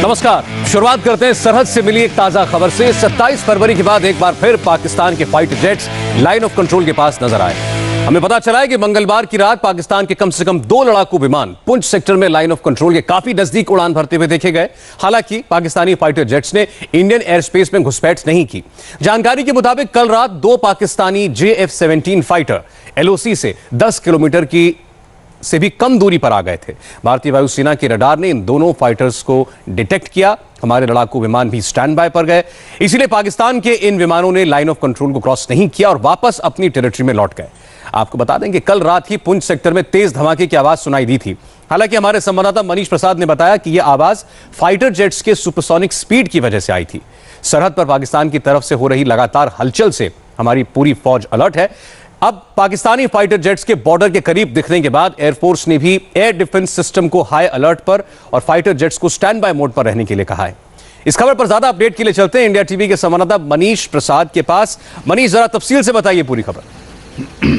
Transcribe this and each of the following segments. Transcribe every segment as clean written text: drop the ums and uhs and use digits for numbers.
नमस्कार। शुरुआत करते हैं सरहद से मिली एक ताजा खबर से। 27 फरवरी के बाद एक बार फिर पाकिस्तान के fighter jets line of control के पास नजर आए। हमें पता चला है कि मंगलवार की रात पाकिस्तान के कम से कम 2 लड़ाकू विमान पुंछ सेक्टर में लाइन ऑफ कंट्रोल के काफी नजदीक उड़ान भरते हुए देखे गए। हालांकि पाकिस्तानी फाइटर जेट्स ने इंडियन एयर स्पेस में घुसपैठ नहीं की। जानकारी के मुताबिक कल रात 2 पाकिस्तानी JF-17 फाइटर LOC से 10 किलोमीटर की से भी कम दूरी पर आ गए थे। भारतीय वायुसेना के रडार ने इन दोनों फाइटर्स को डिटेक्ट किया। हमारे लड़ाकू विमान भी स्टैंड बाय पर गए। इसीलिए पाकिस्तान के इन विमानों ने लाइन ऑफ कंट्रोल को क्रॉस नहीं किया और वापस अपनी टेरिटरी में लौट गए। आपको बता दें कि कल रात ही पुंछ सेक्टर में तेज धमाके की आवाज सुनाई दी थी। हालांकि हमारे संवाददाता मनीष प्रसाद ने बताया कि यह आवाज फाइटर जेट्स के सुपरसोनिक स्पीड की वजह से आई थी। सरहद पर पाकिस्तान की तरफ से हो रही लगातार हलचल से हमारी पूरी फौज अलर्ट है। अब पाकिस्तानी फाइटर जेट्स के बॉर्डर के करीब दिखने के बाद एयरफोर्स ने भी एयर डिफेंस सिस्टम को हाई अलर्ट पर और फाइटर जेट्स को स्टैंड बाय मोड पर रहने के लिए कहा है। इस खबर पर ज्यादा अपडेट के लिए चलते हैं इंडिया टीवी के संवाददाता मनीष प्रसाद के पास। मनीष, जरा तफसील से बताइए पूरी खबर।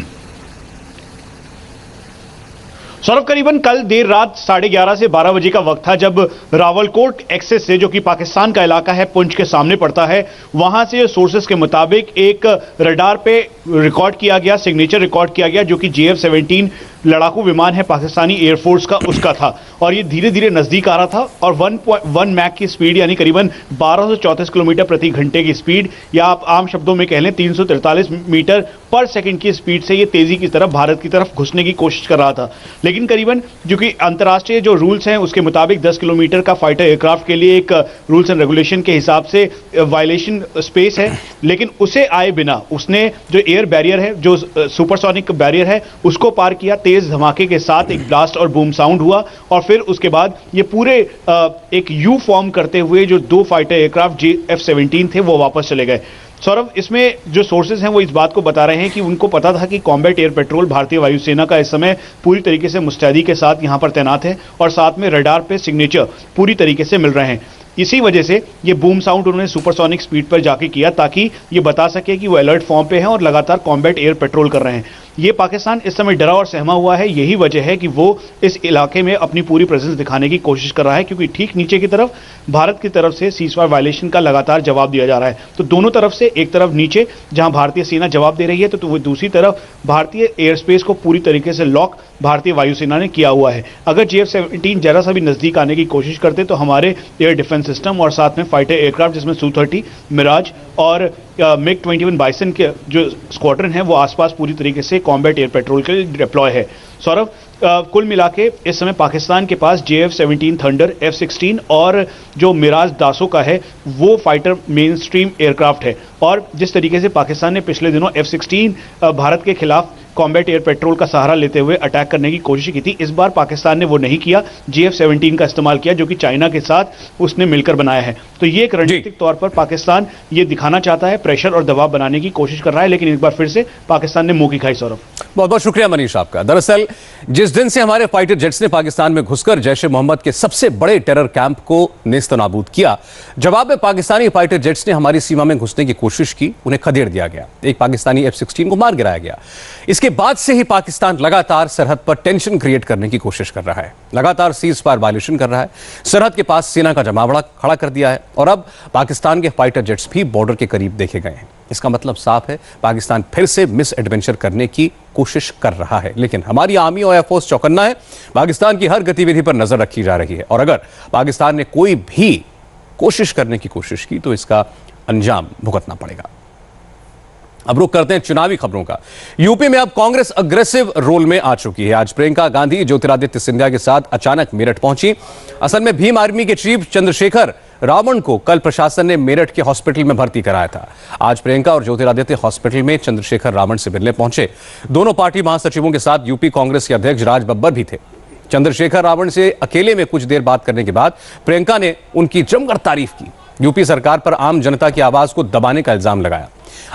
सौरभ, करीबन कल देर रात 11:30 से 12 बजे का वक्त था जब रावलकोट एक्सेस से, जो कि पाकिस्तान का इलाका है, पुंछ के सामने पड़ता है, वहां से सोर्सेस के मुताबिक एक रडार पे रिकॉर्ड किया गया, सिग्नेचर रिकॉर्ड किया गया, जो कि JF-17 लड़ाकू विमान है पाकिस्तानी एयरफोर्स का, उसका था। और ये धीरे धीरे नजदीक आ रहा था और 1.1 मैक की स्पीड यानी करीबन 1234 किलोमीटर प्रति घंटे की स्पीड, या आप आम शब्दों में कह लें 343 मीटर पर सेकंड की स्पीड से ये तेजी की तरफ, भारत की तरफ घुसने की कोशिश कर रहा था। लेकिन करीबन, जो कि अंतर्राष्ट्रीय जो रूल्स हैं उसके मुताबिक 10 किलोमीटर का फाइटर एयरक्राफ्ट के लिए एक रूल्स एंड रेगुलेशन के हिसाब से वायलेशन स्पेस है, लेकिन उसे आए बिना उसने जो एयर बैरियर है, जो सुपरसोनिक बैरियर है, उसको पार किया। तेज धमाके के साथ एक ब्लास्ट और बूम साउंड हुआ और फिर उसके बाद ये पूरे एक यू फॉर्म करते हुए जो 2 फाइटर एयरक्राफ्ट JF-17 थे वो वापस चले गए। सौरभ, इसमें जो सोर्सेज हैं वो इस बात को बता रहे हैं कि उनको पता था कि कॉम्बैट एयर पेट्रोल भारतीय वायुसेना का इस समय पूरी तरीके से मुस्तैदी के साथ यहां पर तैनात है और साथ में रडार पे सिग्नेचर पूरी तरीके से मिल रहे हैं। इसी वजह से ये बूम साउंड उन्होंने सुपरसोनिक स्पीड पर जाके किया ताकि ये बता सके कि वो अलर्ट फॉर्म पे हैं और लगातार कॉम्बैट एयर पेट्रोल कर रहे हैं। ये पाकिस्तान इस समय डरा और सहमा हुआ है। यही वजह है कि वो इस इलाके में अपनी पूरी प्रेजेंस दिखाने की कोशिश कर रहा है, क्योंकि ठीक नीचे की तरफ भारत की तरफ से सीजफायर वायलेशन का लगातार जवाब दिया जा रहा है। तो दोनों तरफ से, एक तरफ नीचे जहां भारतीय सेना जवाब दे रही है, तो वो दूसरी तरफ भारतीय एयर स्पेस को पूरी तरीके से लॉक भारतीय वायुसेना ने किया हुआ है। अगर JF-17 जरा सा भी नजदीक आने की कोशिश करते तो हमारे एयर डिफेंस सिस्टम और साथ में फाइटर एयरक्राफ्ट जिसमें Su-30, मिराज और MiG-21 बाइसन के जो स्क्वाड्रन है वो आसपास पूरी तरीके से कॉम्बैट एयर पेट्रोल के लिए डिप्लॉय है। सौरभ, कुल मिला के इस समय पाकिस्तान के पास JF-17 थंडर, F-16 और जो मिराज दासो का है वो फाइटर मेन स्ट्रीम एयरक्राफ्ट है। और जिस तरीके से पाकिस्तान ने पिछले दिनों F-16 भारत के खिलाफ कॉम्बैट एयर पेट्रोल का सहारा लेते हुए अटैक करने की कोशिश की थी, इस बार पाकिस्तान ने वो नहीं किया, JF-17 का इस्तेमाल किया, जो कि चाइना के साथ उसने मिलकर बनाया है। तो ये एक रणनीतिक तौर पर पाकिस्तान ये दिखाना चाहता है, प्रेशर और दबाव बनाने की कोशिश कर रहा है, लेकिन एक बार फिर से पाकिस्तान ने मुंह की खाई। सौरभ, बहुत बहुत शुक्रिया मनीष आपका। दरअसल जिस दिन से हमारे फाइटर जेट्स ने पाकिस्तान में घुसकर जैश ए मोहम्मद के सबसे बड़े टेरर कैंप को नेस्तनाबूद किया, जवाब में पाकिस्तानी फाइटर जेट्स ने हमारी सीमा में घुसने की कोशिश की, उन्हें खदेड़ दिया गया। एक पाकिस्तानी F-16 को मार गिराया गया। इसके बाद से ही पाकिस्तान लगातार सरहद पर टेंशन क्रिएट करने की कोशिश कर रहा है, लगातार सीज फायर वायलेशन कर रहा है, सरहद के पास सेना का जमावड़ा खड़ा कर दिया है और अब पाकिस्तान के फाइटर जेट्स भी बॉर्डर के करीब देखे गए हैं। इसका मतलब साफ है, पाकिस्तान फिर से मिस एडवेंचर करने की कोशिश कर रहा है। लेकिन हमारी आर्मी और एयरफोर्स चौकन्ना है, पाकिस्तान की हर गतिविधि पर नजर रखी जा रही है और अगर पाकिस्तान ने कोई भी कोशिश करने की कोशिश की तो इसका अंजाम भुगतना पड़ेगा। अब रुख करते हैं चुनावी खबरों का। यूपी में अब कांग्रेस अग्रेसिव रोल में आ चुकी है। आज प्रियंका गांधी ज्योतिरादित्य सिंधिया के साथ अचानक मेरठ पहुंची। असल में भीम आर्मी के चीफ चंद्रशेखर रावण को कल प्रशासन ने मेरठ के हॉस्पिटल में भर्ती कराया था। आज प्रियंका और ज्योतिरादित्य हॉस्पिटल में चंद्रशेखर रावण से मिलने पहुंचे। दोनों पार्टी महासचिवों के साथ यूपी कांग्रेस के अध्यक्ष राज बब्बर भी थे। चंद्रशेखर रावण से अकेले में कुछ देर बात करने के बाद प्रियंका ने उनकी जमकर तारीफ की। यूपी सरकार पर आम जनता की आवाज को दबाने का इल्जाम लगाया।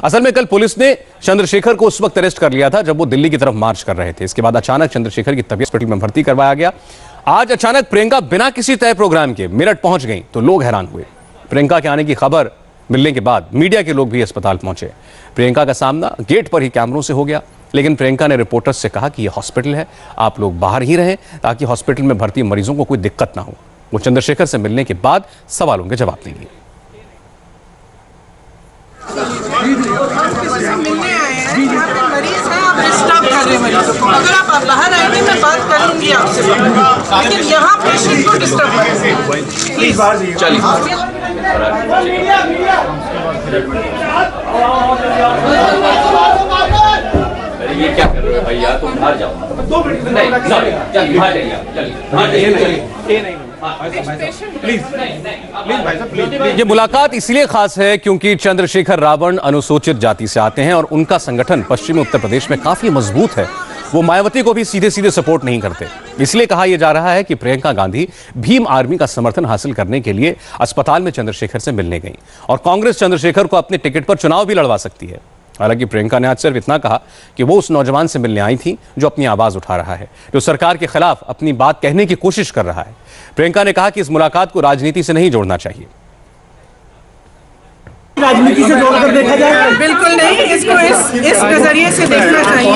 असल में कल पुलिस ने चंद्रशेखर को उस वक्त अरेस्ट कर लिया था जब वो दिल्ली की तरफ मार्च कर रहे थे। इसके बाद अचानक चंद्रशेखर की तबीयत हॉस्पिटल में भर्ती करवाया गया। आज अचानक प्रियंका बिना किसी तय प्रोग्राम के मेरठ पहुंच गई तो लोग हैरान हुए। प्रियंका के आने की खबर मिलने के बाद मीडिया के लोग भी अस्पताल पहुंचे। प्रियंका का सामना गेट पर ही कैमरों से हो गया, लेकिन प्रियंका ने रिपोर्टर्स से कहा कि यह हॉस्पिटल है, आप लोग बाहर ही रहें ताकि हॉस्पिटल में भर्ती मरीजों को कोई दिक्कत ना हो। वो चंद्रशेखर से मिलने के बाद सवालों के जवाब देंगी। मिलने आए हैं, यहाँ पे मरीज हैं, आप डिस्टर्ब कर रहे हैं मरीजों को। अगर आप बाहर आएंगे मैं बात करूंगी आपसे, लेकिन यहाँ पेशेंट को डिस्टर्ब कर रहे हैं। प्लीज चलिए। ये क्या कर रहे हो भैया, तुम बाहर जाओ। नहीं चलिए बाहर जाइए, ये मुलाकात इसलिए खास है क्योंकि चंद्रशेखर रावण अनुसूचित जाति से आते हैं और उनका संगठन पश्चिमी उत्तर प्रदेश में काफी मजबूत है। वो मायावती को भी सीधे सीधे सपोर्ट नहीं करते। इसलिए कहा यह जा रहा है कि प्रियंका गांधी भीम आर्मी का समर्थन हासिल करने के लिए अस्पताल में चंद्रशेखर से मिलने गई और कांग्रेस चंद्रशेखर को अपने टिकट पर चुनाव भी लड़वा सकती है। हालांकि प्रियंका ने आज सिर्फ इतना कहा कि वो उस नौजवान से मिलने आई थी जो अपनी आवाज उठा रहा है, जो सरकार के खिलाफ अपनी बात कहने की कोशिश कर रहा है। प्रियंका ने कहा कि इस मुलाकात को राजनीति से नहीं जोड़ना चाहिए। राजनीति से जोड़कर देखा जाए? बिल्कुल नहीं, इसको इस नजरिए से देखना चाहिए।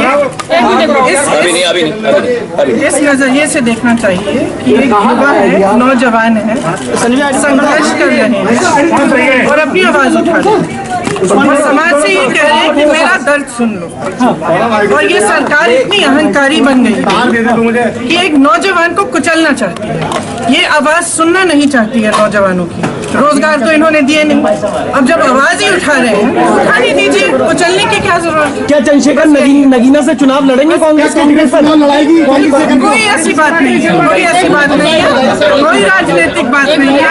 इस नजरिए से देखना चाहिए कि एक युवा है, नौजवान है, संघर्ष कर रहे हैं और अपनी आवाज उठा रहे हैं और समाज से ये कह रहे हैं कि मेरा दर्द सुन लो। और ये सरकार इतनी अहंकारी बन गई है कि एक नौजवान को कुचलना चाहती है, ये आवाज सुनना नहीं चाहती है नौजवानों की। रोजगार तो इन्होंने दिए नहीं, अब जब आवाज ही उठा रहे हैं तो उठा नहीं दीजिए, कुचलने की क्या जरूरत है? क्या चंद्रशेखर नगीना से चुनाव लड़ेंगे कांग्रेस के टिकट पर? लड़ाएगी? कोई ऐसी बात नहीं है, कोई ऐसी बात नहीं है, कोई राजनीतिक बात नहीं है।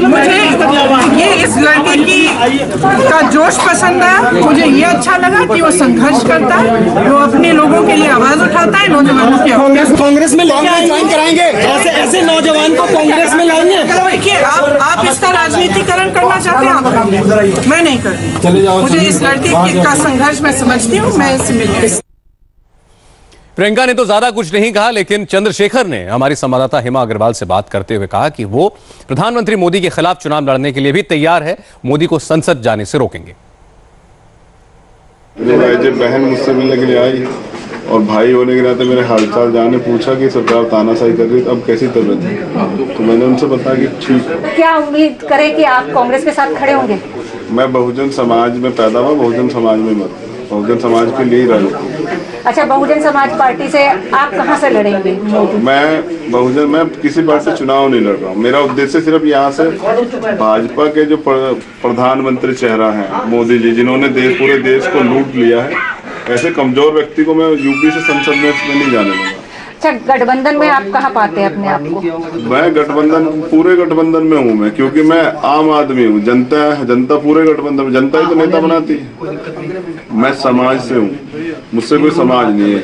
मुझे ये इस लड़के की का जोश पसंद है। मुझे ये अच्छा लगा कि वो संघर्ष करता है, वो अपने लोगों के लिए आवाज उठाता है, नौजवानों की कांग्रेस में ज्वाइन कराएंगे? ऐसे नौजवान को कांग्रेस में लाएंगे? देखिए, आप इसका राजनीतिकरण करना चाहते हैं, आप मैं नहीं करती। मुझे इस लड़के का संघर्ष मैं समझती हूँ, मैं इससे मिलती हूँ। प्रियंका ने तो ज्यादा कुछ नहीं कहा, लेकिन चंद्रशेखर ने हमारी संवाददाता हिमा अग्रवाल से बात करते हुए कहा कि वो प्रधानमंत्री मोदी के खिलाफ चुनाव लड़ने के लिए भी तैयार है, मोदी को संसद जाने से रोकेंगे। जब बहन मुझसे मिलने के लिए आई और भाई होने के नाते मेरे हालचाल जाने पूछा कि सरकार तानाशाही कर रही है, अब कैसी तबीयत है, तो मैंने उनसे बताया कि ठीक। क्या उम्मीद करें कि आप कांग्रेस के साथ खड़े होंगे? मैं बहुजन समाज में पैदा हुआ, बहुजन समाज में मर, बहुजन समाज के लिए ही राजनीति। अच्छा, बहुजन समाज पार्टी से आप कहां से लड़ेंगे? मैं किसी पार्टी से चुनाव नहीं लड़ रहा हूँ। मेरा उद्देश्य सिर्फ यहाँ से भाजपा के जो प्रधानमंत्री चेहरा है मोदी जी, जिन्होंने पूरे देश को लूट लिया है, ऐसे कमजोर व्यक्ति को मैं यूपी से संसद में नहीं जाने दूंगा। अच्छा, गठबंधन में आप कहाँ पाते हैं अपने आप को? मैं पूरे गठबंधन में हूँ मैं, क्योंकि मैं आम आदमी हूँ। जनता पूरे गठबंधन में, जनता ही तो नेता बनाती है। मैं समाज से हूँ, मुझसे कोई समाज नहीं है।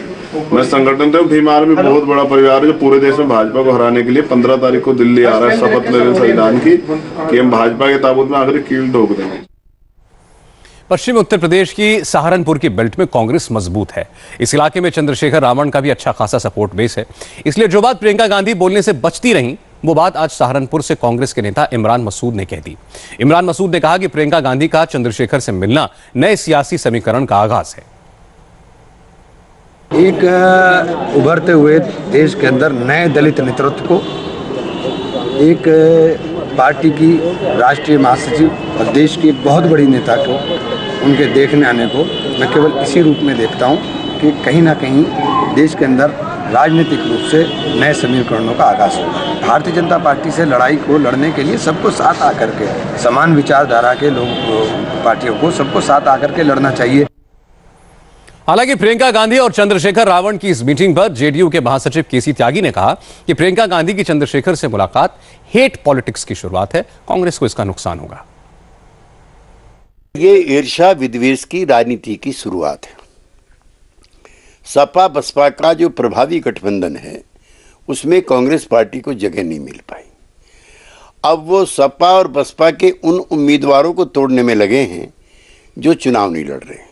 मैं संगठन से भीम आर्मी बहुत बड़ा परिवार है जो पूरे देश में भाजपा को हराने के लिए 15 तारीख को दिल्ली आ रहा है शपथ लेने संविधान की कि हम भाजपा के ताबूत में आखिर कील ठोक देंगे। पश्चिमी उत्तर प्रदेश की सहारनपुर की बेल्ट में कांग्रेस मजबूत है। इस इलाके में चंद्रशेखर रावण का भी अच्छा खासा सपोर्ट बेस है। इसलिए जो बात प्रियंका गांधी बोलने से बचती रहीं, वो बात आज सहारनपुर से कांग्रेस के नेता इमरान मसूद ने कह दी। इमरान मसूद ने कहा कि प्रियंका गांधी का चंद्रशेखर से मिलना नए सियासी समीकरण का आगाज है। एक उभरते हुए देश के अंदर नए दलित नेतृत्व को, एक पार्टी की राष्ट्रीय महासचिव और देश की एक बहुत बड़ी नेता को, उनके देखने आने को मैं केवल इसी रूप में देखता हूं कि कहीं ना कहीं देश के अंदर राजनीतिक रूप से नए समीकरणों का आगाज होगा। भारतीय जनता पार्टी से लड़ाई को लड़ने के लिए सबको साथ आकर के, समान विचारधारा के लोग, पार्टियों को सबको साथ आकर के लड़ना चाहिए। हालांकि प्रियंका गांधी और चंद्रशेखर रावण की इस मीटिंग पर जेडीयू के महासचिव केसी त्यागी ने कहा कि प्रियंका गांधी की चंद्रशेखर से मुलाकात हेट पॉलिटिक्स की शुरुआत है, कांग्रेस को इसका नुकसान होगा। ये ईर्ष्या विद्वेष की राजनीति की शुरुआत है। सपा बसपा का जो प्रभावी गठबंधन है उसमें कांग्रेस पार्टी को जगह नहीं मिल पाई। अब वो सपा और बसपा के उन उम्मीदवारों को तोड़ने में लगे हैं जो चुनाव नहीं लड़ रहे।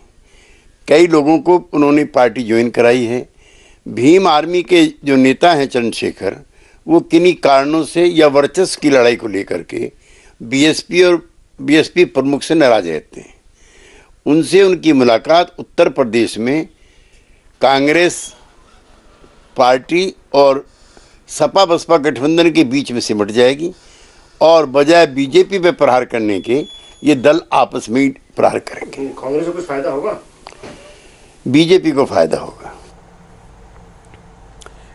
कई लोगों को उन्होंने पार्टी ज्वाइन कराई है। भीम आर्मी के जो नेता हैं चंद्रशेखर, वो किन्हीं कारणों से या वर्चस्व की लड़ाई को लेकर के बीएसपी प्रमुख से नाराज रहते हैं। उनसे उनकी मुलाकात उत्तर प्रदेश में कांग्रेस पार्टी और सपा बसपा गठबंधन के बीच में सिमट जाएगी और बजाय बीजेपी पे प्रहार करने के ये दल आपस में ही प्रहार करेंगे। कांग्रेस को कुछ फायदा होगा? बीजेपी को फायदा होगा।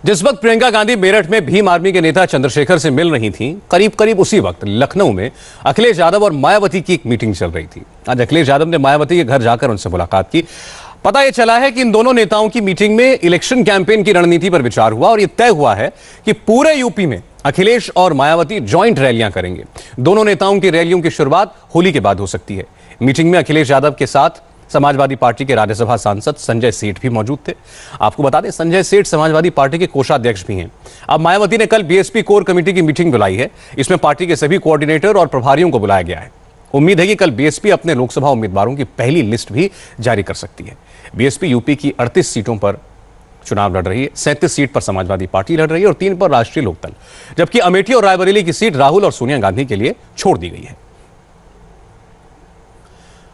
जिस वक्त प्रियंका गांधी मेरठ में भीम आर्मी के नेता चंद्रशेखर से मिल रही थीं, करीब करीब उसी वक्त लखनऊ में अखिलेश यादव और मायावती की एक मीटिंग चल रही थी। आज अखिलेश यादव ने मायावती के घर जाकर उनसे मुलाकात की। पता यह चला है कि इन दोनों नेताओं की मीटिंग में इलेक्शन कैंपेन की रणनीति पर विचार हुआ और यह तय हुआ है कि पूरे यूपी में अखिलेश और मायावती ज्वाइंट रैलियां करेंगे। दोनों नेताओं की रैलियों की शुरुआत होली के बाद हो सकती है। मीटिंग में अखिलेश यादव के साथ समाजवादी पार्टी के राज्यसभा सांसद संजय सेठ भी मौजूद थे। आपको बता दें, संजय सेठ समाजवादी पार्टी के कोषाध्यक्ष भी हैं। अब मायावती ने कल बीएसपी कोर कमेटी की मीटिंग बुलाई है। इसमें पार्टी के सभी कोऑर्डिनेटर और प्रभारियों को बुलाया गया है। उम्मीद है कि कल बीएसपी अपने लोकसभा उम्मीदवारों की पहली लिस्ट भी जारी कर सकती है। बीएसपी यूपी की 38 सीटों पर चुनाव लड़ रही है। 37 सीट पर समाजवादी पार्टी लड़ रही है और 3 पर राष्ट्रीय लोकदल, जबकि अमेठी और रायबरेली की सीट राहुल और सोनिया गांधी के लिए छोड़ दी गई है।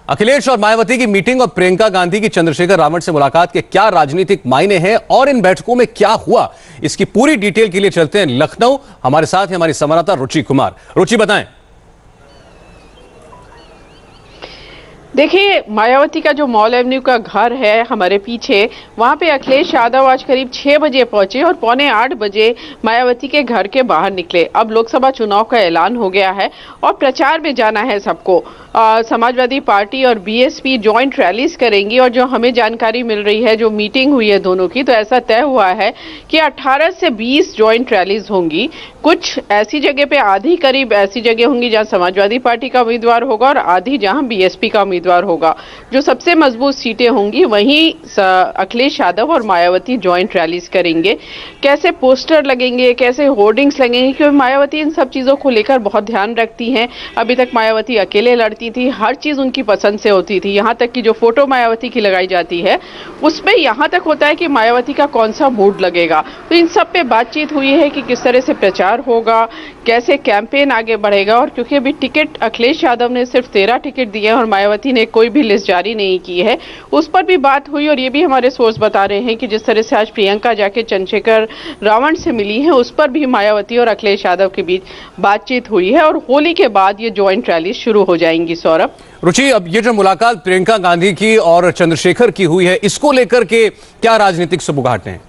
अखिलेश और मायावती की मीटिंग और प्रियंका गांधी की चंद्रशेखर रावण से मुलाकात के क्या राजनीतिक मायने हैं और इन बैठकों में क्या हुआ, इसकी पूरी डिटेल के लिए चलते हैं लखनऊ। हमारे साथ है हमारी संवाददाता रुचि कुमार। रुचि, बताएं। देखिए, मायावती का जो मॉल एवेन्यू का घर है हमारे पीछे, वहां पे अखिलेश यादव आज करीब 6 बजे पहुंचे और पौने 8 बजे मायावती के घर के बाहर निकले। अब लोकसभा चुनाव का ऐलान हो गया है और प्रचार में जाना है सबको। समाजवादी पार्टी और बीएसपी जॉइंट रैलीज करेंगी और जो हमें जानकारी मिल रही है, जो मीटिंग हुई है दोनों की, तो ऐसा तय हुआ है कि 18 से 20 जॉइंट रैलीज होंगी। कुछ ऐसी जगह पे, आधी करीब ऐसी जगह होंगी जहां समाजवादी पार्टी का उम्मीदवार होगा और आधी जहां बीएसपी का उम्मीदवार होगा। जो सबसे मजबूत सीटें होंगी वहीं अखिलेश यादव और मायावती जॉइंट रैलीज करेंगे। कैसे पोस्टर लगेंगे, कैसे होर्डिंग्स लगेंगे, क्योंकि मायावती इन सब चीजों को लेकर बहुत ध्यान रखती हैं। अभी तक मायावती अकेले लड़ती थी, हर चीज उनकी पसंद से होती थी। यहाँ तक कि जो फोटो मायावती की लगाई जाती है उसमें यहाँ तक होता है कि मायावती का कौन सा मूड लगेगा। तो इन सब पे बातचीत हुई है कि किस तरह से प्रचार होगा, कैसे कैंपेन आगे बढ़ेगा। और क्योंकि अभी टिकट अखिलेश यादव ने सिर्फ 13 टिकट दिए हैं और मायावती ने कोई भी लिस्ट जारी नहीं की है, उस पर भी बात हुई। और ये भी हमारे सोर्स बता रहे हैं कि जिस तरह से आज प्रियंका जाके चंद्रशेखर रावण से मिली है, उस पर भी मायावती और अखिलेश यादव के बीच बातचीत हुई है और होली के बाद ये ज्वाइंट रैली शुरू हो जाएंगी। सौरभ, रुचि, अब ये जो मुलाकात प्रियंका गांधी की और चंद्रशेखर की हुई है, इसको लेकर के क्या राजनीतिक सुबुगाहटें हैं?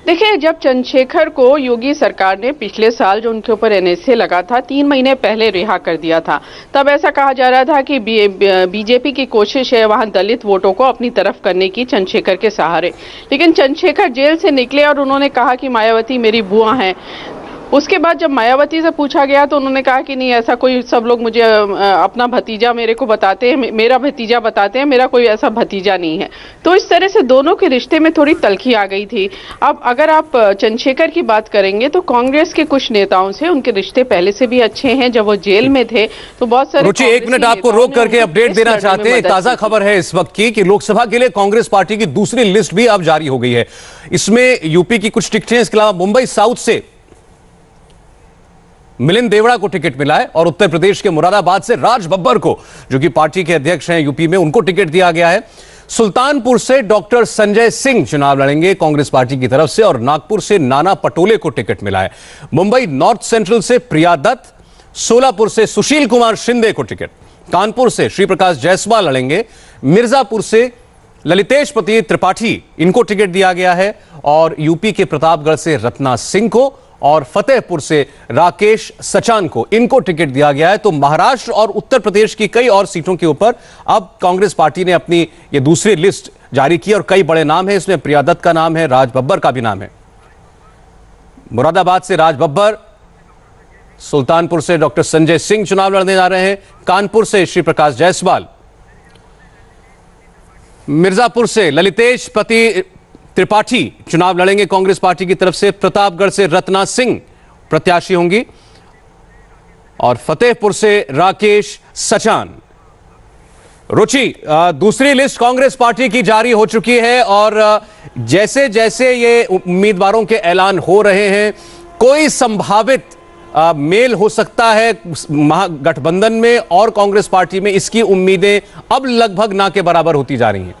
देखिए, जब चंद्रशेखर को योगी सरकार ने पिछले साल जो उनके ऊपर एनएसए लगा था 3 महीने पहले रिहा कर दिया था, तब ऐसा कहा जा रहा था कि बीजेपी की कोशिश है वहां दलित वोटों को अपनी तरफ करने की चंद्रशेखर के सहारे। लेकिन चंद्रशेखर जेल से निकले और उन्होंने कहा कि मायावती मेरी बुआ हैं। उसके बाद जब मायावती से पूछा गया तो उन्होंने कहा कि नहीं, ऐसा कोई, सब लोग मुझे अपना भतीजा मेरे को बताते हैं, मेरा भतीजा बताते हैं, मेरा कोई ऐसा भतीजा नहीं है। तो इस तरह से दोनों के रिश्ते में थोड़ी तल्खी आ गई थी। अब अगर आप चंद्रशेखर की बात करेंगे तो कांग्रेस के कुछ नेताओं से उनके रिश्ते पहले से भी अच्छे हैं। जब वो जेल में थे तो बहुत सारे। रुचि, 1 मिनट आपको रोक करके अपडेट देना चाहते हैं। ताजा खबर है इस वक्त की कि लोकसभा के लिए कांग्रेस पार्टी की दूसरी लिस्ट भी अब जारी हो गई है। इसमें यूपी की कुछ टिकटें, इसके अलावा मुंबई साउथ से मिलिंद देवड़ा को टिकट मिला है और उत्तर प्रदेश के मुरादाबाद से राज बब्बर को, जो कि पार्टी के अध्यक्ष हैं यूपी में, उनको टिकट दिया गया है। सुल्तानपुर से डॉक्टर संजय सिंह चुनाव लड़ेंगे कांग्रेस पार्टी की तरफ से और नागपुर से नाना पटोले को टिकट मिला है। मुंबई नॉर्थ सेंट्रल से प्रिया दत्त, सोलापुर से सुशील कुमार शिंदे को टिकट, कानपुर से श्री प्रकाश जायसवाल लड़ेंगे, मिर्जापुर से ललितेशपति त्रिपाठी, इनको टिकट दिया गया है और यूपी के प्रतापगढ़ से रत्ना सिंह को और फतेहपुर से राकेश सचान को, इनको टिकट दिया गया है। तो महाराष्ट्र और उत्तर प्रदेश की कई और सीटों के ऊपर अब कांग्रेस पार्टी ने अपनी ये दूसरी लिस्ट जारी की और कई बड़े नाम है इसमें। प्रिया दत्त का नाम है, राज बब्बर का भी नाम है। मुरादाबाद से राज बब्बर, सुल्तानपुर से डॉक्टर संजय सिंह चुनाव लड़ने जा रहे हैं, कानपुर से श्री प्रकाश जायसवाल, मिर्जापुर से ललितेशपति त्रिपाठी चुनाव लड़ेंगे कांग्रेस पार्टी की तरफ से, प्रतापगढ़ से रत्ना सिंह प्रत्याशी होंगी और फतेहपुर से राकेश सचान। रुचि, दूसरी लिस्ट कांग्रेस पार्टी की जारी हो चुकी है और जैसे जैसे ये उम्मीदवारों के ऐलान हो रहे हैं, कोई संभावित मेल हो सकता है महागठबंधन में और कांग्रेस पार्टी में, इसकी उम्मीदें अब लगभग ना के बराबर होती जा रही हैं।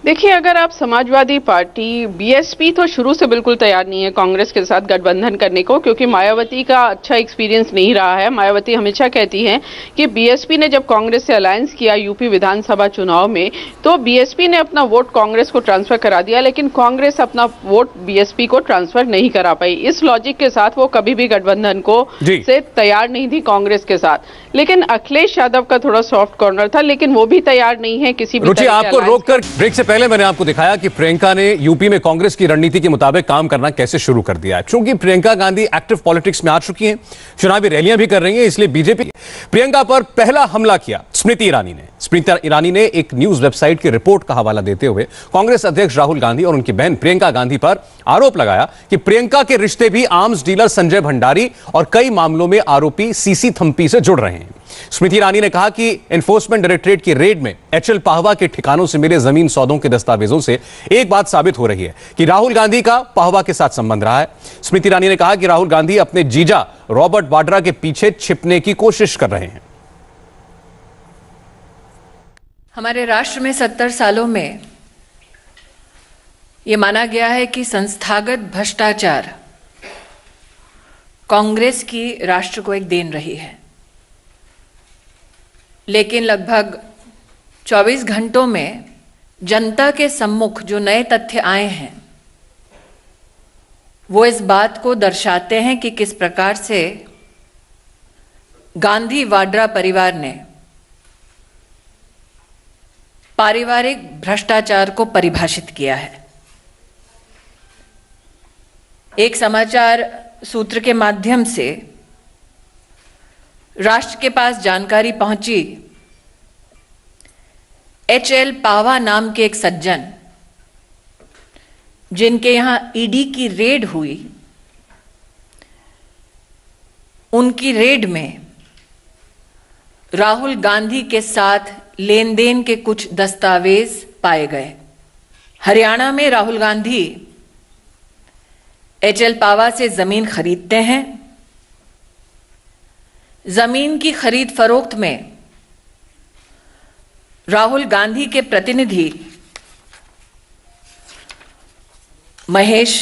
देखिए, अगर आप समाजवादी पार्टी, बीएसपी तो शुरू से बिल्कुल तैयार नहीं है कांग्रेस के साथ गठबंधन करने को, क्योंकि मायावती का अच्छा एक्सपीरियंस नहीं रहा है। मायावती हमेशा कहती हैं कि बीएसपी ने जब कांग्रेस से अलायंस किया यूपी विधानसभा चुनाव में, तो बीएसपी ने अपना वोट कांग्रेस को ट्रांसफर करा दिया, लेकिन कांग्रेस अपना वोट बीएसपी को ट्रांसफर नहीं करा पाई। इस लॉजिक के साथ वो कभी भी गठबंधन को से तैयार नहीं थी कांग्रेस के साथ। लेकिन अखिलेश यादव का थोड़ा सॉफ्ट कॉर्नर था, लेकिन वो भी तैयार नहीं है किसी भी रुचि, आपको रोककर ब्रेक से पहले मैंने आपको दिखाया कि प्रियंका ने यूपी में कांग्रेस की रणनीति के मुताबिक काम करना कैसे शुरू कर दिया है। चूंकि प्रियंका गांधी एक्टिव पॉलिटिक्स में आ चुकी हैं, चुनावी रैलियां भी कर रही हैं, इसलिए बीजेपी प्रियंका पर पहला हमला किया स्मृति ईरानी ने। स्मृति ईरानी ने एक न्यूज वेबसाइट की रिपोर्ट का हवाला देते हुए कांग्रेस अध्यक्ष राहुल गांधी और उनकी बहन प्रियंका गांधी पर आरोप लगाया कि प्रियंका के रिश्ते भी आर्म्स डीलर संजय भंडारी और कई मामलों में आरोपी सीसी थम्पी से जुड़ रहे हैं। स्मृति ईरानी ने कहा कि एनफोर्समेंट डायरेक्टरेट की रेड में एचएल पाहवा के ठिकानों से मिले जमीन सौदों के दस्तावेजों से एक बात साबित हो रही है कि राहुल गांधी का पाहवा के साथ संबंध रहा है। स्मृति ईरानी ने कहा कि राहुल गांधी अपने जीजा रॉबर्ट वाड्रा के पीछे छिपने की कोशिश कर रहे हैं। हमारे राष्ट्र में 70 सालों में यह माना गया है कि संस्थागत भ्रष्टाचार कांग्रेस की राष्ट्र को एक देन रही है, लेकिन लगभग 24 घंटों में जनता के सम्मुख जो नए तथ्य आए हैं वो इस बात को दर्शाते हैं कि किस प्रकार से गांधी वाड्रा परिवार ने पारिवारिक भ्रष्टाचार को परिभाषित किया है। एक समाचार सूत्र के माध्यम से राष्ट्र के पास जानकारी पहुंची, एचएल पावा नाम के एक सज्जन जिनके यहां ईडी की रेड हुई, उनकी रेड में राहुल गांधी के साथ लेन देन के कुछ दस्तावेज पाए गए। हरियाणा में राहुल गांधी एचएल पावा से जमीन खरीदते हैं। जमीन की खरीद फरोख्त में राहुल गांधी के प्रतिनिधि महेश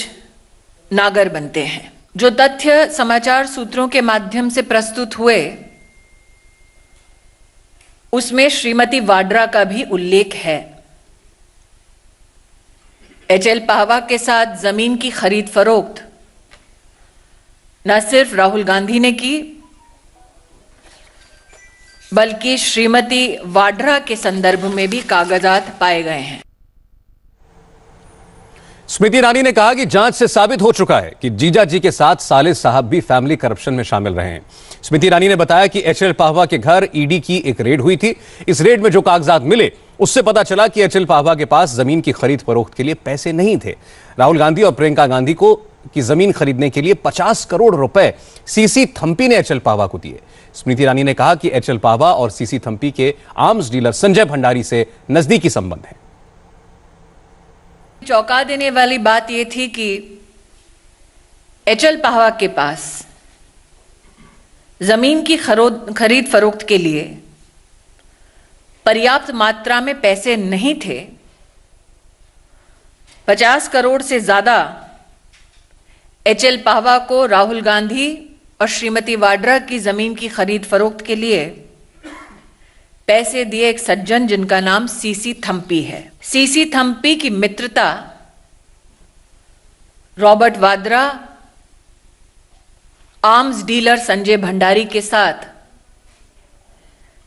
नागर बनते हैं। जो तथ्य समाचार सूत्रों के माध्यम से प्रस्तुत हुए उसमें श्रीमती वाड्रा का भी उल्लेख है। एचएल पाहवा के साथ जमीन की खरीद फरोख्त न सिर्फ राहुल गांधी ने की, बल्कि श्रीमती वाड्रा के संदर्भ में भी कागजात पाए गए हैं। स्मृति ईरानी ने कहा कि जांच से साबित हो चुका है कि जीजा जी के साथ साले साहब भी फैमिली करप्शन में शामिल रहे हैं। स्मृति ईरानी ने बताया कि एचएल पाहवा के घर ईडी की एक रेड हुई थी। इस रेड में जो कागजात मिले उससे पता चला कि एचएल पाहवा के पास जमीन की खरीद फरोख्त के लिए पैसे नहीं थे। राहुल गांधी और प्रियंका गांधी को की जमीन खरीदने के लिए 50 करोड़ रुपए सीसी थम्पी ने एचएल पाहवा को दिए। स्मृति ईरानी ने कहा कि एचएल पाहवा और सीसी थम्पी के आर्म्स डीलर संजय भंडारी से नजदीकी संबंध है। चौंका देने वाली बात यह थी कि एचएल पाहवा के पास जमीन की खरीद फरोख्त के लिए पर्याप्त मात्रा में पैसे नहीं थे। 50 करोड़ से ज्यादा एचएल पाहवा को राहुल गांधी और श्रीमती वाड्रा की जमीन की खरीद फरोख्त के लिए पैसे दिए एक सज्जन जिनका नाम सीसी थम्पी है। सीसी थम्पी की मित्रता Robert Vadra arms dealer Sanjay Bhandari के साथ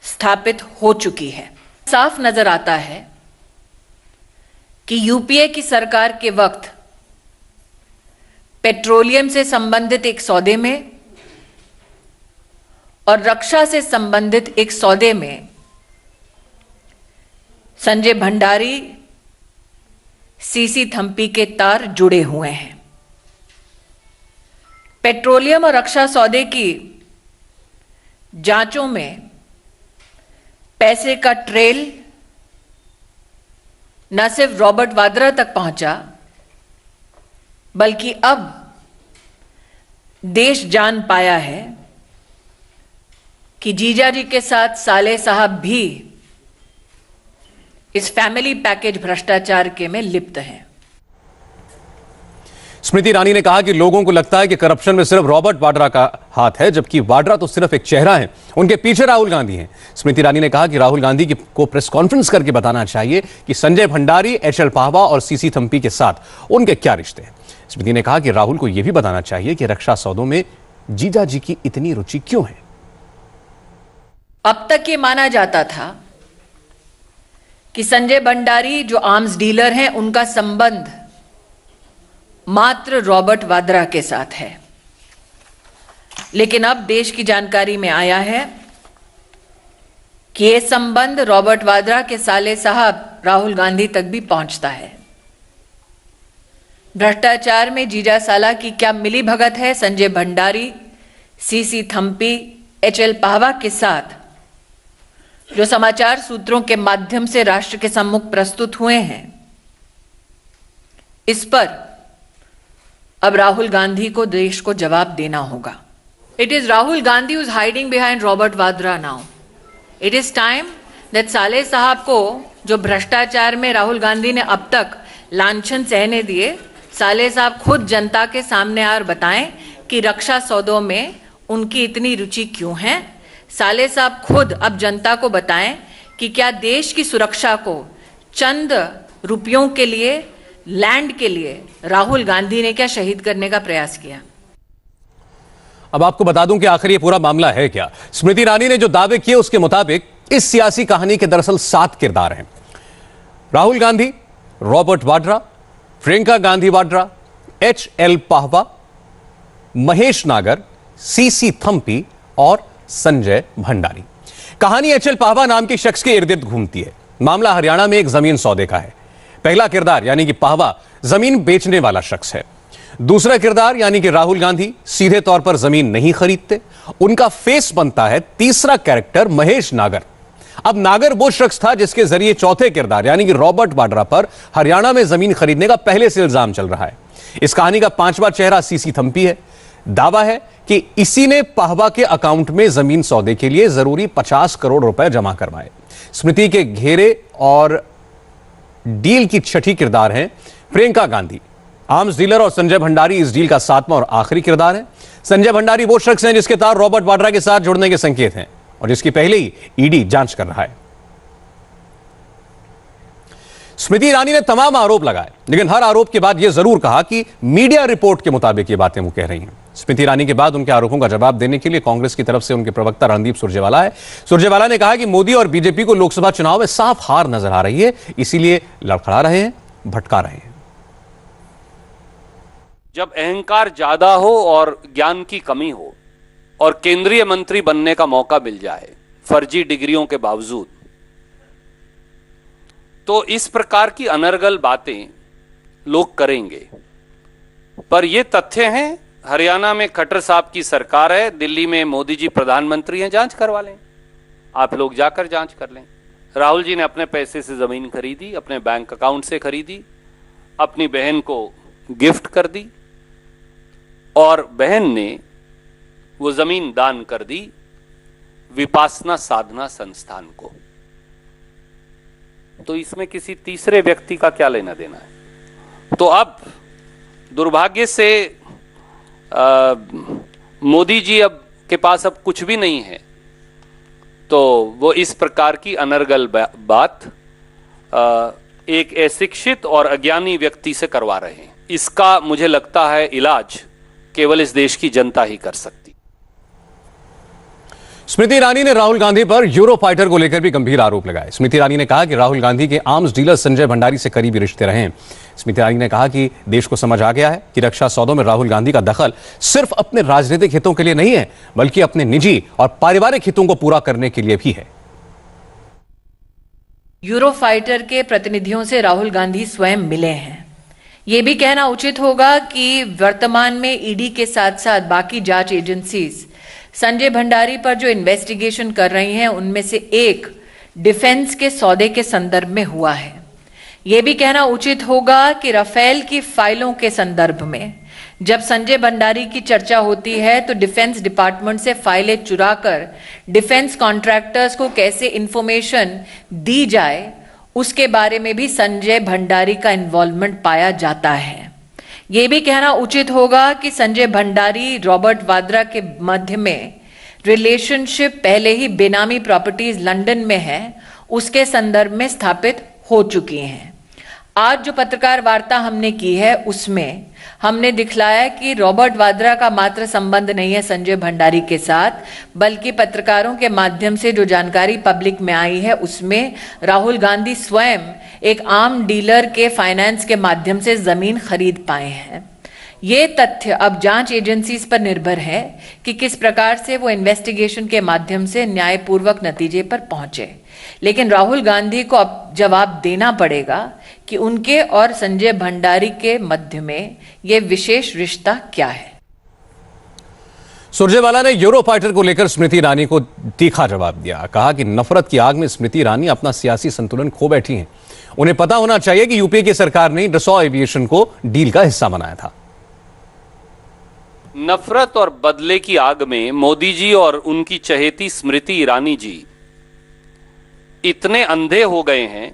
स्थापित हो चुकी है। साफ नजर आता है कि यूपीए की सरकार के वक्त पेट्रोलियम से संबंधित एक सौदे में और रक्षा से संबंधित एक सौदे में संजय भंडारी सीसी थम्पी के तार जुड़े हुए हैं। पेट्रोलियम और रक्षा सौदे की जांचों में पैसे का ट्रेल न सिर्फ रॉबर्ट वाड्रा तक पहुंचा, बल्कि अब देश जान पाया है कि जीजा जी के साथ साले साहब भी इस फैमिली पैकेज भ्रष्टाचार के में लिप्त हैं। स्मृति ईरानी ने कहा कि लोगों को लगता है कि करप्शन में सिर्फ रॉबर्ट वाड्रा का हाथ है, जबकि वाड्रा तो सिर्फ एक चेहरा है, उनके पीछे राहुल गांधी हैं। स्मृति ईरानी ने कहा कि राहुल गांधी को प्रेस कॉन्फ्रेंस करके बताना चाहिए कि संजय भंडारी, एचएल पाहवा और सीसी थम्पी के साथ उनके क्या रिश्ते हैं। स्मृति ने कहा कि राहुल को यह भी बताना चाहिए कि रक्षा सौदों में जीजा जी की इतनी रुचि क्यों है। अब तक ये माना जाता था कि संजय भंडारी जो आर्म्स डीलर हैं, उनका संबंध मात्र रॉबर्ट वाड्रा के साथ है, लेकिन अब देश की जानकारी में आया है कि यह संबंध रॉबर्ट वाड्रा के साले साहब राहुल गांधी तक भी पहुंचता है। भ्रष्टाचार में जीजा साला की क्या मिली भगत है संजय भंडारी, सीसी थम्पी, एचएल पाहवा के साथ, जो समाचार सूत्रों के माध्यम से राष्ट्र के सम्मुख प्रस्तुत हुए हैं, इस पर अब राहुल गांधी को देश को जवाब देना होगा। It is Rahul Gandhi who is hiding behind Robert Vadra now. It is time that साले साहब को, जो भ्रष्टाचार में राहुल गांधी ने अब तक लांछन सहने दिए, साले साहब खुद जनता के सामने और बताएं कि रक्षा सौदों में उनकी इतनी रुचि क्यों है। साले साहब खुद अब जनता को बताएं कि क्या देश की सुरक्षा को चंद रुपयों के लिए, लैंड के लिए राहुल गांधी ने क्या शहीद करने का प्रयास किया। अब आपको बता दूं कि आखिर ये पूरा मामला है क्या। स्मृति ईरानी ने जो दावे किए उसके मुताबिक इस सियासी कहानी के दरअसल 7 किरदार हैं। राहुल गांधी, रॉबर्ट वाड्रा, प्रियंका गांधी वाड्रा, एचएल पाहवा, महेश नागर, सीसी थम्पी और संजय भंडारी। कहानी एचएल पाहवा नाम के शख्स के इर्द गिर्द घूमती है। मामला हरियाणा में एक जमीन सौदे का है। पहला किरदार यानी कि पाहवा जमीन बेचने वाला शख्स है। दूसरा किरदार यानी कि राहुल गांधी सीधे तौर पर जमीन नहीं खरीदते, उनका फेस बनता है तीसरा कैरेक्टर महेश नागर। अब नागर वो शख्स था जिसके जरिए चौथे किरदार यानी कि रॉबर्ट वाड्रा पर हरियाणा में जमीन खरीदने का पहले से इल्जाम चल रहा है। इस कहानी का 5वां चेहरा सीसी थम्पी है। दावा है कि इसी ने पाहवा के अकाउंट में जमीन सौदे के लिए जरूरी 50 करोड़ रुपए जमा करवाए। स्मृति के घेरे और डील की छठी किरदार है प्रियंका गांधी। आर्म्स डीलर और संजय भंडारी इस डील का 7वां और आखिरी किरदार है। संजय भंडारी वो शख्स हैं जिसके तार रॉबर्ट वाड्रा के साथ जुड़ने के संकेत हैं और जिसकी पहले ही ईडी जांच कर रहा है। स्मृति ईरानी ने तमाम आरोप लगाए, लेकिन हर आरोप के बाद यह जरूर कहा कि मीडिया रिपोर्ट के मुताबिक ये बातें वो कह रही हैं। स्मृति ईरानी के बाद उनके आरोपों का जवाब देने के लिए कांग्रेस की तरफ से उनके प्रवक्ता रणदीप सुरजेवाला है। सुरजेवाला ने कहा कि मोदी और बीजेपी को लोकसभा चुनाव में साफ हार नजर आ रही है, इसीलिए लड़खड़ा रहे हैं, भटका रहे हैं। जब अहंकार ज्यादा हो और ज्ञान की कमी हो और केंद्रीय मंत्री बनने का मौका मिल जाए फर्जी डिग्रियों के बावजूद, तो इस प्रकार की अनर्गल बातें लोग करेंगे। पर यह तथ्य हैं, हरियाणा में खट्टर साहब की सरकार है, दिल्ली में मोदी जी प्रधानमंत्री हैं, जांच करवा लें। आप लोग जाकर जांच कर लें। राहुल जी ने अपने पैसे से जमीन खरीदी, अपने बैंक अकाउंट से खरीदी, अपनी बहन को गिफ्ट कर दी और बहन ने वो जमीन दान कर दी विपासना साधना संस्थान को। तो इसमें किसी तीसरे व्यक्ति का क्या लेना देना है। तो अब दुर्भाग्य से मोदी जी अब के पास अब कुछ भी नहीं है, तो वो इस प्रकार की अनर्गल बात एक अशिक्षित और अज्ञानी व्यक्ति से करवा रहे हैं। इसका मुझे लगता है इलाज केवल इस देश की जनता ही कर सकती। स्मृति ईरानी ने राहुल गांधी पर यूरो फाइटर को लेकर भी गंभीर आरोप लगाए। स्मृति ईरानी ने कहा कि राहुल गांधी के आर्म्स डीलर संजय भंडारी से करीबी रिश्ते रहे हैं। स्मृति ईरानी ने कहा कि देश को समझ आ गया है कि रक्षा सौदों में राहुल गांधी का दखल सिर्फ अपने राजनीतिक हितों के लिए नहीं है, बल्कि अपने निजी और पारिवारिक हितों को पूरा करने के लिए भी है। यूरो फाइटर के प्रतिनिधियों से राहुल गांधी स्वयं मिले हैं। यह भी कहना उचित होगा कि वर्तमान में ईडी के साथ साथ बाकी जांच एजेंसीज संजय भंडारी पर जो इन्वेस्टिगेशन कर रही हैं, उनमें से एक डिफेंस के सौदे के संदर्भ में हुआ है। यह भी कहना उचित होगा कि राफेल की फाइलों के संदर्भ में जब संजय भंडारी की चर्चा होती है तो डिफेंस डिपार्टमेंट से फाइलें चुराकर डिफेंस कॉन्ट्रैक्टर्स को कैसे इंफॉर्मेशन दी जाए उसके बारे में भी संजय भंडारी का इन्वॉल्वमेंट पाया जाता है। ये भी कहना उचित होगा कि संजय भंडारी रॉबर्ट वाड्रा के मध्य में रिलेशनशिप पहले ही बेनामी प्रॉपर्टीज लंदन में है, उसके संदर्भ में स्थापित हो चुकी हैं। आज जो पत्रकार वार्ता हमने की है उसमें हमने दिखलाया कि रॉबर्ट वाड्रा का मात्र संबंध नहीं है संजय भंडारी के साथ, बल्कि पत्रकारों के माध्यम से जो जानकारी पब्लिक में आई है उसमें राहुल गांधी स्वयं एक आम डीलर के फाइनेंस के माध्यम से जमीन खरीद पाए हैं। ये तथ्य अब जांच एजेंसीज पर निर्भर है कि किस प्रकार से वो इन्वेस्टिगेशन के माध्यम से न्यायपूर्वक नतीजे पर पहुंचे, लेकिन राहुल गांधी को अब जवाब देना पड़ेगा कि उनके और संजय भंडारी के मध्य में ये विशेष रिश्ता क्या है। सुरजेवाला ने यूरो फाइटर को लेकर स्मृति ईरानी को तीखा जवाब दिया। कहा कि नफरत की आग में स्मृति ईरानी अपना सियासी संतुलन खो बैठी हैं। उन्हें पता होना चाहिए कि यूपीए की सरकार ने डसॉ एविएशन को डील का हिस्सा बनाया था। नफरत और बदले की आग में मोदी जी और उनकी चहेती स्मृति ईरानी जी इतने अंधे हो गए हैं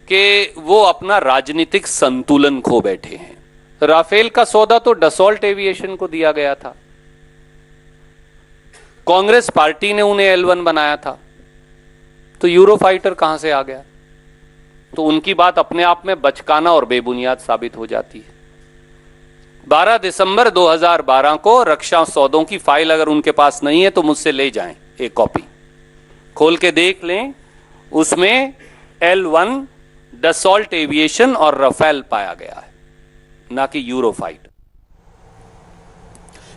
कि वो अपना राजनीतिक संतुलन खो बैठे हैं। राफेल का सौदा तो डसॉल्ट एविएशन को दिया गया था, कांग्रेस पार्टी ने उन्हें L1 बनाया था, तो यूरो फाइटर कहां से आ गया? तो उनकी बात अपने आप में बचकाना और बेबुनियाद साबित हो जाती है। 12 दिसंबर 2012 को रक्षा सौदों की फाइल अगर उनके पास नहीं है तो मुझसे ले जाएं, एक कॉपी खोल के देख लें। उसमें L1, डसॉल्ट एविएशन और राफेल पाया गया है, ना कि यूरो फाइटर।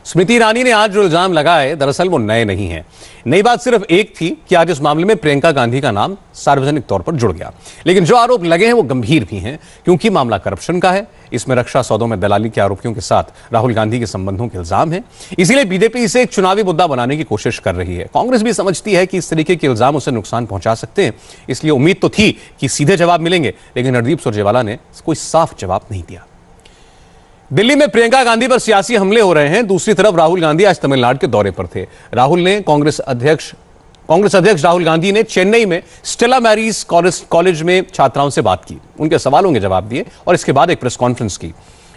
स्मृति ईरानी ने आज जो इल्जाम लगाए दरअसल वो नए नहीं हैं। नई बात सिर्फ एक थी कि आज इस मामले में प्रियंका गांधी का नाम सार्वजनिक तौर पर जुड़ गया, लेकिन जो आरोप लगे हैं वो गंभीर भी हैं, क्योंकि मामला करप्शन का है। इसमें रक्षा सौदों में दलाली के आरोपियों के साथ राहुल गांधी के संबंधों के इल्जाम हैं। इसीलिए बीजेपी इसे एक चुनावी मुद्दा बनाने की कोशिश कर रही है। कांग्रेस भी समझती है कि इस तरीके के इल्जाम उसे नुकसान पहुंचा सकते हैं, इसलिए उम्मीद तो थी कि सीधे जवाब मिलेंगे, लेकिन रणदीप सुरजेवाला ने कोई साफ जवाब नहीं दिया। दिल्ली में प्रियंका गांधी पर सियासी हमले हो रहे हैं। दूसरी तरफ राहुल गांधी आज तमिलनाडु के दौरे पर थे। कांग्रेस अध्यक्ष राहुल गांधी ने चेन्नई में स्टेला मैरीज कॉलेज में छात्राओं से बात की, उनके सवालों के जवाब दिए और इसके बाद एक प्रेस कॉन्फ्रेंस की।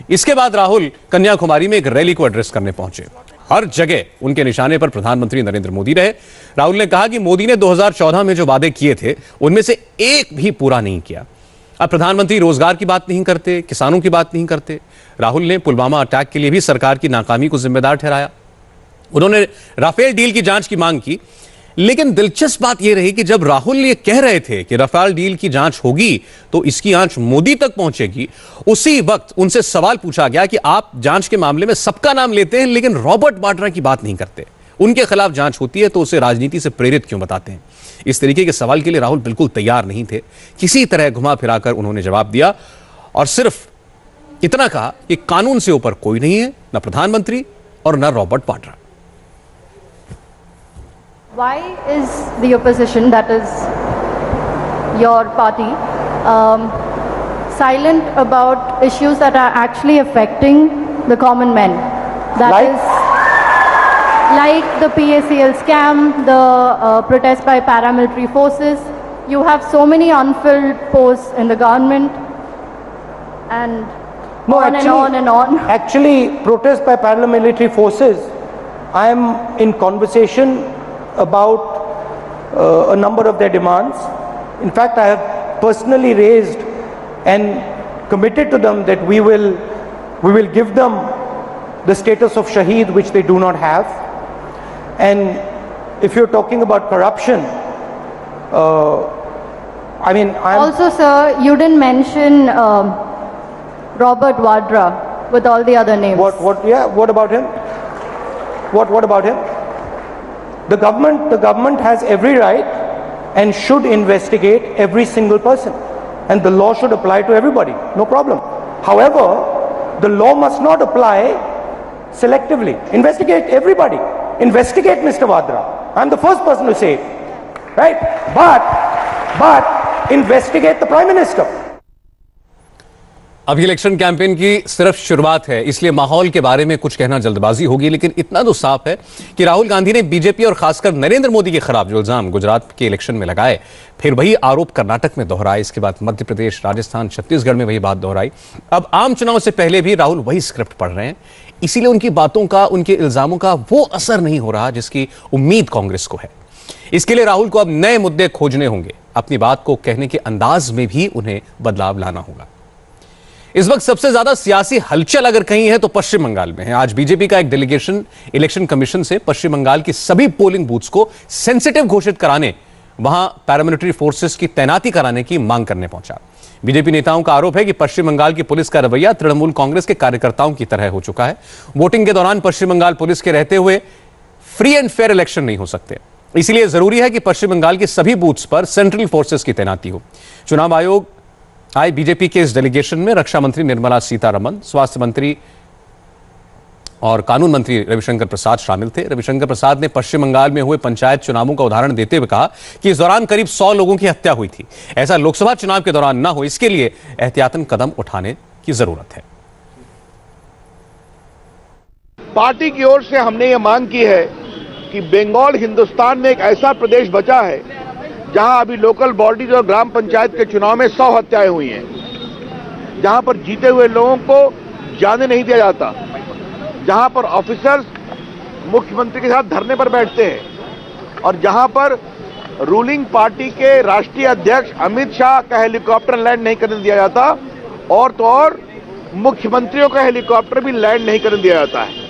इसके बाद राहुल कन्याकुमारी में एक रैली को एड्रेस करने पहुंचे। हर जगह उनके निशाने पर प्रधानमंत्री नरेंद्र मोदी रहे। राहुल ने कहा कि मोदी ने 2014 में जो वादे किए थे उनमें से एक भी पूरा नहीं किया। अब प्रधानमंत्री रोजगार की बात नहीं करते, किसानों की बात नहीं करते। राहुल ने पुलवामा अटैक के लिए भी सरकार की नाकामी को जिम्मेदार ठहराया। उन्होंने राफेल डील की जांच की मांग की, लेकिन दिलचस्प बात यह रही कि जब राहुल ये कह रहे थे कि राफेल डील की जांच होगी तो इसकी आंच मोदी तक पहुंचेगी, उसी वक्त उनसे सवाल पूछा गया कि आप जांच के मामले में सबका नाम लेते हैं लेकिन रॉबर्ट वाड्रा की बात नहीं करते। उनके खिलाफ जांच होती है तो उसे राजनीति से प्रेरित क्यों बताते हैं? इस तरीके के सवाल के लिए राहुल बिल्कुल तैयार नहीं थे। किसी तरह घुमा फिराकर उन्होंने जवाब दिया और सिर्फ इतना कहा कि कानून से ऊपर कोई नहीं है, न प्रधानमंत्री और न Robert Vadra. Why is the opposition, that is your party, silent about issues that are actually affecting the common man? That is like the PACL scam, the protest by paramilitary forces. You have so many unfilled posts in the government, and on and on. Actually, protest by paramilitary forces, I am in conversation about a number of their demands. In fact, I have personally raised and committed to them that we will give them the status of Shaheed, which they do not have. And if you're talking about corruption, I mean, also, sir, you didn't mention Robert Vadra with all the other names. Yeah, what about him? What about him? The government has every right and should investigate every single person, and the law should apply to everybody, no problem. However, the law must not apply selectively. Investigate everybody. Investigate Mr. Vadra. I'm the first person to say it, right? But investigate the Prime Minister. अभी election campaign की सिर्फ शुरुआत है, इसलिए माहौल के बारे में कुछ कहना जल्दबाजी होगी, लेकिन इतना तो साफ है कि राहुल गांधी ने बीजेपी और खासकर नरेंद्र मोदी के खिलाफ जो इल्जाम गुजरात के इलेक्शन में लगाए, फिर वही आरोप कर्नाटक में दोहराए, इसके बाद मध्य प्रदेश, राजस्थान, छत्तीसगढ़ में वही बात दोहराई। अब आम चुनाव से पहले भी राहुल वही स्क्रिप्ट पढ़ रहे हैं, इसीलिए उनकी बातों का, उनके इल्जामों का वो असर नहीं हो रहा जिसकी उम्मीद कांग्रेस को है। इसके लिए राहुल को अब नए मुद्दे खोजने होंगे, अपनी बात को कहने के अंदाज में भी उन्हें बदलाव लाना होगा। इस वक्त सबसे ज्यादा सियासी हलचल अगर कहीं है तो पश्चिम बंगाल में है। आज बीजेपी का एक डेलीगेशन इलेक्शन कमीशन से पश्चिम बंगाल की सभी पोलिंग बूथ्स को सेंसिटिव घोषित कराने, वहां पैरामिलिट्री फोर्सेस की तैनाती कराने की मांग करने पहुंचा। बीजेपी नेताओं का आरोप है कि पश्चिम बंगाल की पुलिस का रवैया तृणमूल कांग्रेस के कार्यकर्ताओं की तरह हो चुका है। वोटिंग के दौरान पश्चिम बंगाल पुलिस के रहते हुए फ्री एंड फेयर इलेक्शन नहीं हो सकते, इसलिए जरूरी है कि पश्चिम बंगाल के सभी बूथ्स पर सेंट्रल फोर्सेस की तैनाती हो। चुनाव आयोग आए बीजेपी के इस डेलीगेशन में रक्षा मंत्री निर्मला सीतारमण, स्वास्थ्य मंत्री और कानून मंत्री रविशंकर प्रसाद शामिल थे। रविशंकर प्रसाद ने पश्चिम बंगाल में हुए पंचायत चुनावों का उदाहरण देते हुए कहा कि इस दौरान करीब 100 लोगों की हत्या हुई थी। ऐसा लोकसभा चुनाव के दौरान न हो, इसके लिए एहतियातन कदम उठाने की जरूरत है। पार्टी की ओर से हमने ये मांग की है कि बंगाल हिंदुस्तान में एक ऐसा प्रदेश बचा है जहां अभी लोकल बॉडीज और ग्राम पंचायत के चुनाव में 100 हत्याएं हुई हैं, जहां पर जीते हुए लोगों को जाने नहीं दिया जाता, जहां पर ऑफिसर्स मुख्यमंत्री के साथ धरने पर बैठते हैं और जहां पर रूलिंग पार्टी के राष्ट्रीय अध्यक्ष अमित शाह का हेलीकॉप्टर लैंड नहीं करने दिया जाता, और तो और मुख्यमंत्रियों का हेलीकॉप्टर भी लैंड नहीं करने दिया जाता है।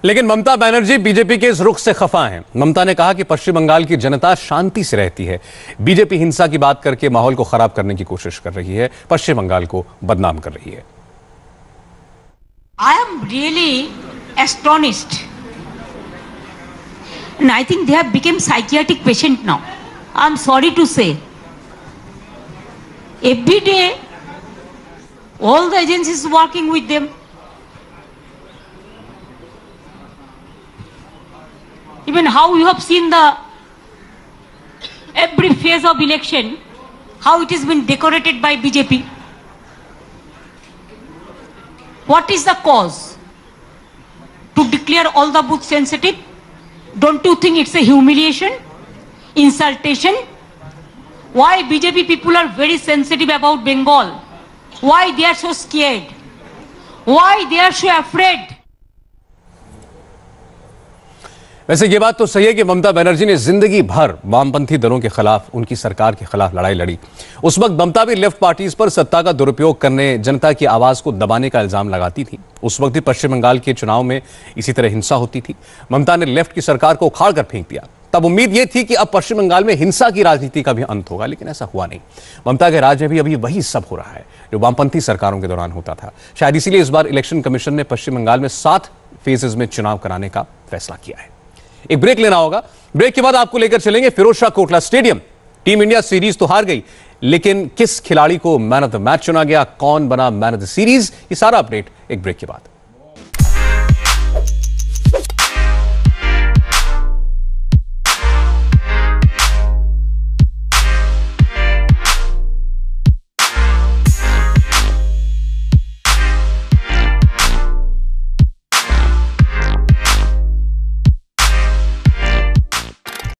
लेकिन ममता बनर्जी बीजेपी के इस रुख से खफा हैं। ममता ने कहा कि पश्चिम बंगाल की जनता शांति से रहती है, बीजेपी हिंसा की बात करके माहौल को खराब करने की कोशिश कर रही है, पश्चिम बंगाल को बदनाम कर रही है। I am really astonished, and I think they have become psychiatric patient now. I am sorry to say, every day all the agencies working with them. Even how you have seen the every phase of election, how it has been decorated by BJP. What is the cause to declare all the booths sensitive? Don't you think it's a humiliation, insultation? Why BJP people are very sensitive about Bengal? Why they are so scared? Why they are so afraid? वैसे ये बात तो सही है कि ममता बनर्जी ने जिंदगी भर वामपंथी दलों के खिलाफ, उनकी सरकार के खिलाफ लड़ाई लड़ी। उस वक्त ममता भी लेफ्ट पार्टीज पर सत्ता का दुरुपयोग करने, जनता की आवाज को दबाने का इल्जाम लगाती थी। उस वक्त भी पश्चिम बंगाल के चुनाव में इसी तरह हिंसा होती थी। ममता ने लेफ्ट की सरकार को उखाड़ कर फेंक दिया। तब उम्मीद यह थी कि अब पश्चिम बंगाल में हिंसा की राजनीति का भी अंत होगा, लेकिन ऐसा हुआ नहीं। ममता के राज में भी अभी वही सब हो रहा है जो वामपंथी सरकारों के दौरान होता था। शायद इसीलिए इस बार इलेक्शन कमीशन ने पश्चिम बंगाल में 7 फेजेस में चुनाव कराने का फैसला किया है। एक ब्रेक लेना होगा, ब्रेक के बाद आपको लेकर चलेंगे Feroz Shah Kotla stadium. Team India series तो हार गई, लेकिन किस खिलाड़ी को मैन ऑफ द मैच चुना गया, कौन बना मैन ऑफ द सीरीज, ये सारा अपडेट एक ब्रेक के बाद।